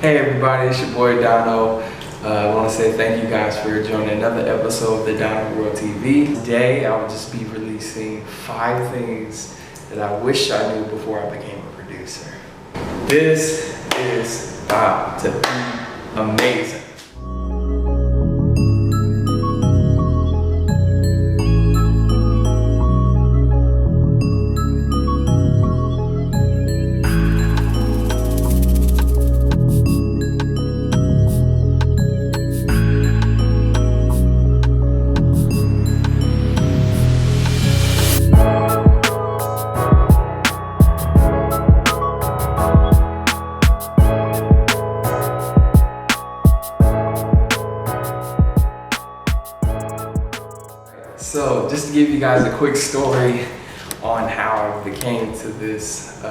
Hey everybody, it's your boy Dono. I want to say thank you guys for joining another episode of the Dono World Tv. Today I will just be releasing 5 things that I wish I knew before I became a producer. This is about to be amazing. So just to give you guys a quick story on how I became to this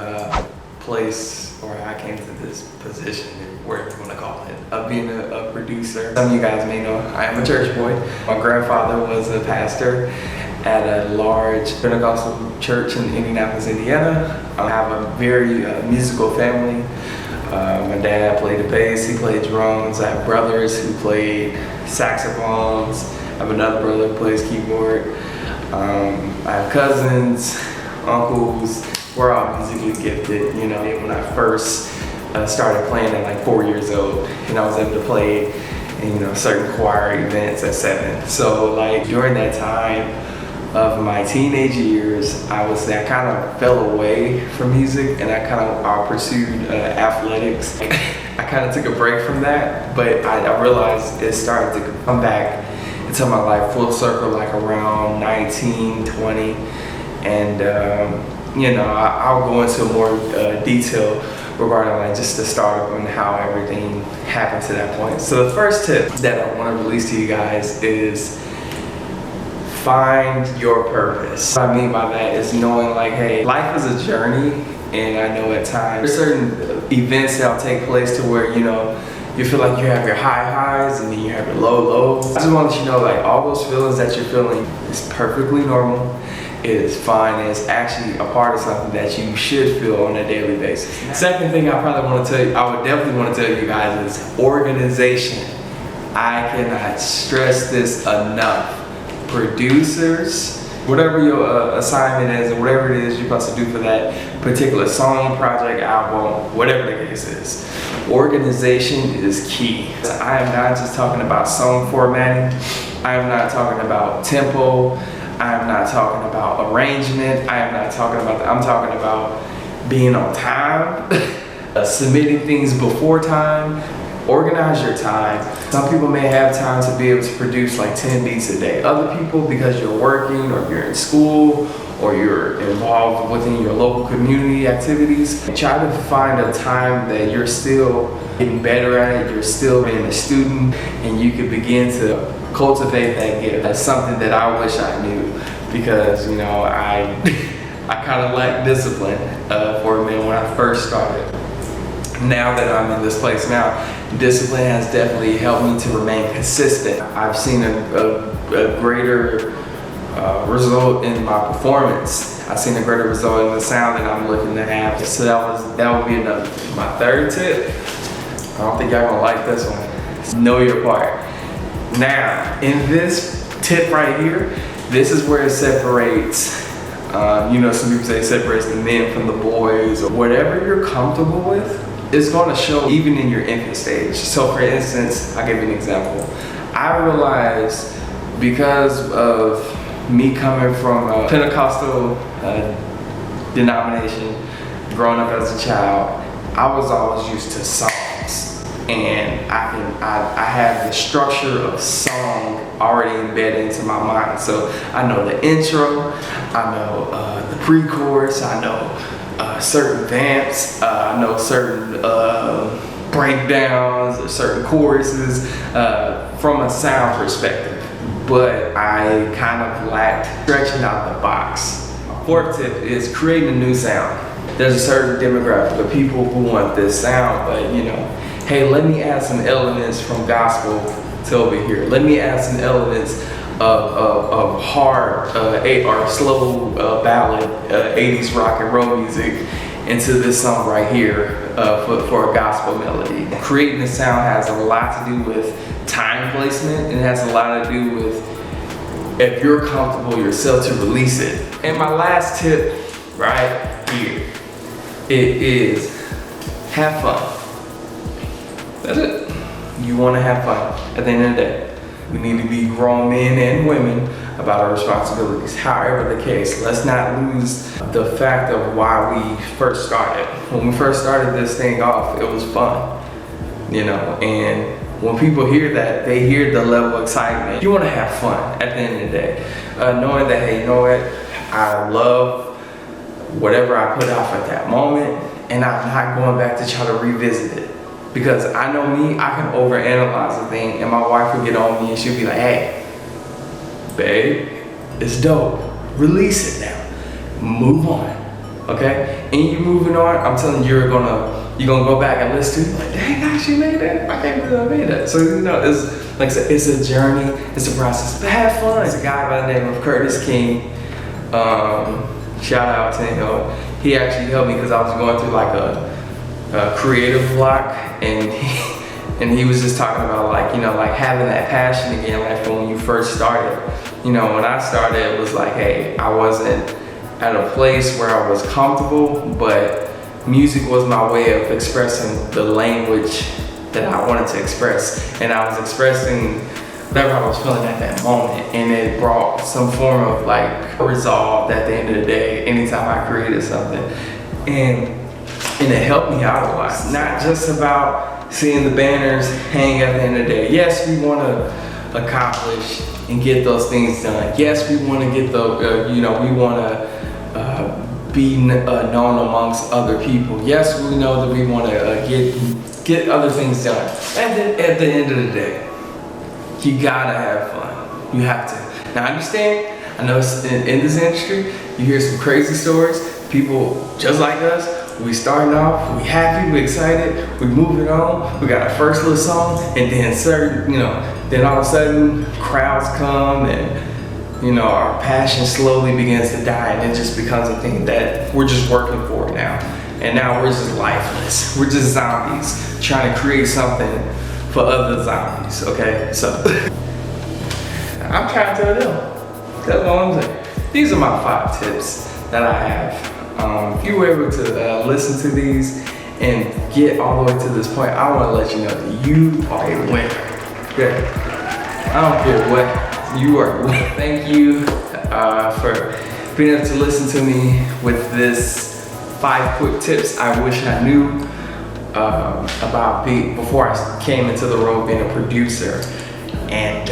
place, or how I came to this position, whatever you want to call it, of being a producer. Some of you guys may know I am a church boy. My grandfather was a pastor at a large Pentecostal church in Indianapolis, Indiana. I have a very musical family. My dad played the bass, he played drums. I have brothers who played saxophones. I have another brother who plays keyboard. I have cousins, uncles. We're all musically gifted. You know, when I first started playing at like 4 years old, and I was able to play in certain choir events at 7. So like during that time of my teenage years, I kind of fell away from music, and I pursued athletics. I kind of took a break from that, but I realized it started to come back into my life full circle, like around 19, 20, and I'll go into more detail regarding like just the startup and how everything happened to that point. So the first tip that I want to release to you guys is find your purpose. What I mean by that is knowing like, hey, life is a journey, and I know at times there's certain events that'll take place to where you feel like you have your high highs and then you have your low lows. I just want to let you know, like, all those feelings that you're feeling is perfectly normal. It is fine, and it's actually a part of something that you should feel on a daily basis. Second thing I would definitely want to tell you guys is organization. I cannot stress this enough. Producers, whatever your assignment is, and whatever it is you're supposed to do for that particular song, project, album, whatever the case is, organization is key. I am not just talking about song formatting. I am not talking about tempo. I am not talking about arrangement. I am not talking about that. I'm talking about being on time, submitting things before time. Organize your time. Some people may have time to be able to produce like 10 beats a day. Other people, because you're working or you're in school or you're involved within your local community activities, try to find a time that you're still getting better at it, you're still being a student, and you can begin to cultivate that gift. That's something that I wish I knew, because I kind of lacked discipline for a minute when I first started. Now that I'm in this place now, discipline has definitely helped me to remain consistent. I've seen a greater result in my performance. I've seen a greater result in the sound that I'm looking to have. So that would be my third tip. I don't think y'all gonna like this one. Know your part. Now, in this tip right here, this is where it separates. Some people say it separates the men from the boys, or whatever you're comfortable with. It's going to show even in your infant stage. So for instance, I'll give you an example. I realized, because of me coming from a Pentecostal denomination, growing up as a child, I was always used to songs. And I have the structure of song already embedded into my mind. So I know the intro, I know the pre-chorus, I know certain vamps, I know certain breakdowns or certain choruses from a sound perspective, but I kind of lacked stretching out the box. Fourth tip is creating a new sound. There's a certain demographic of people who want this sound, but hey, let me add some elements from gospel to over here. Let me add some elements of hard or slow ballad 80s rock and roll music into this song right here. for a gospel melody. Creating the sound has a lot to do with time placement, and it has a lot to do with if you're comfortable yourself to release it. And my last tip right here, it is have fun. That's it. You want to have fun at the end of the day. We need to be grown men and women about our responsibilities. However the case, let's not lose the fact of why we first started. When we first started this thing off, it was fun, you know, and when people hear that, they hear the level of excitement. You want to have fun at the end of the day. Knowing that, hey, you know what, I love whatever I put out at that moment, and I'm not going back to try to revisit it. Because I know me, I can overanalyze a thing, and my wife will get on me and she'll be like, hey, babe, it's dope. Release it now. Move on. Okay? And you moving on, I'm telling you, you're gonna go back and listen to it. Like, dang, I actually made that. I can't believe I made that. So, you know, it's like I said, it's a journey, it's a process. But have fun. There's a guy by the name of Curtis King. Shout out to him. He actually helped me because I was going through like a creative block, and he was just talking about like, you know, like having that passion again, like from when you first started. You know, when I started, it was like, hey, I wasn't at a place where I was comfortable, but music was my way of expressing the language that I wanted to express, and I was expressing whatever I was feeling at that moment, and it brought some form of like resolve at the end of the day anytime I created something, and it helped me out a lot. It's not just about seeing the banners hang at the end of the day. Yes, we want to accomplish and get those things done. Yes, we want to get the, you know, we want to be known amongst other people. Yes, we know that we want to get other things done. At the end of the day, you gotta have fun. You have to. Now, understand, I know in this industry, you hear some crazy stories. People just like us, we starting off, we happy, we excited, we moving on, we got our first little song, and then then all of a sudden crowds come, and you know, our passion slowly begins to die, and it just becomes a thing that we're just working for now. And now we're just lifeless. We're just zombies trying to create something for other zombies, okay? So I'm trying to tell them. That's all I'm saying. These are my 5 tips that I have. If you were able to listen to these and get all the way to this point, I want to let you know that you are a winner. Okay? I don't care what, you are a winner. Thank you for being able to listen to me with this 5 quick tips I wish I knew about before I came into the role of being a producer. And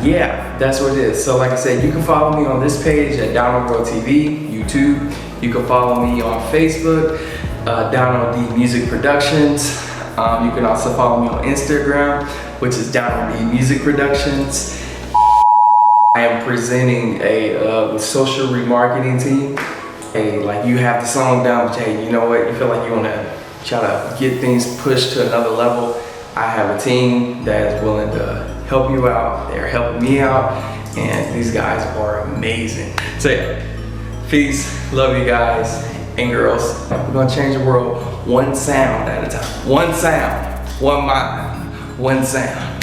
yeah, that's what it is. So like I said, you can follow me on this page at Dono World TV, YouTube. You can follow me on Facebook, Dono D Music Productions. You can also follow me on Instagram, which is Dono D Music Productions. I am presenting a social remarketing team. Hey, like you have the song down, but hey, you know what? You feel like you want to try to get things pushed to another level. I have a team that is willing to help you out. They're helping me out, and these guys are amazing. So yeah, peace, love you guys and girls. We're gonna change the world one sound at a time. One sound, one mind, one sound.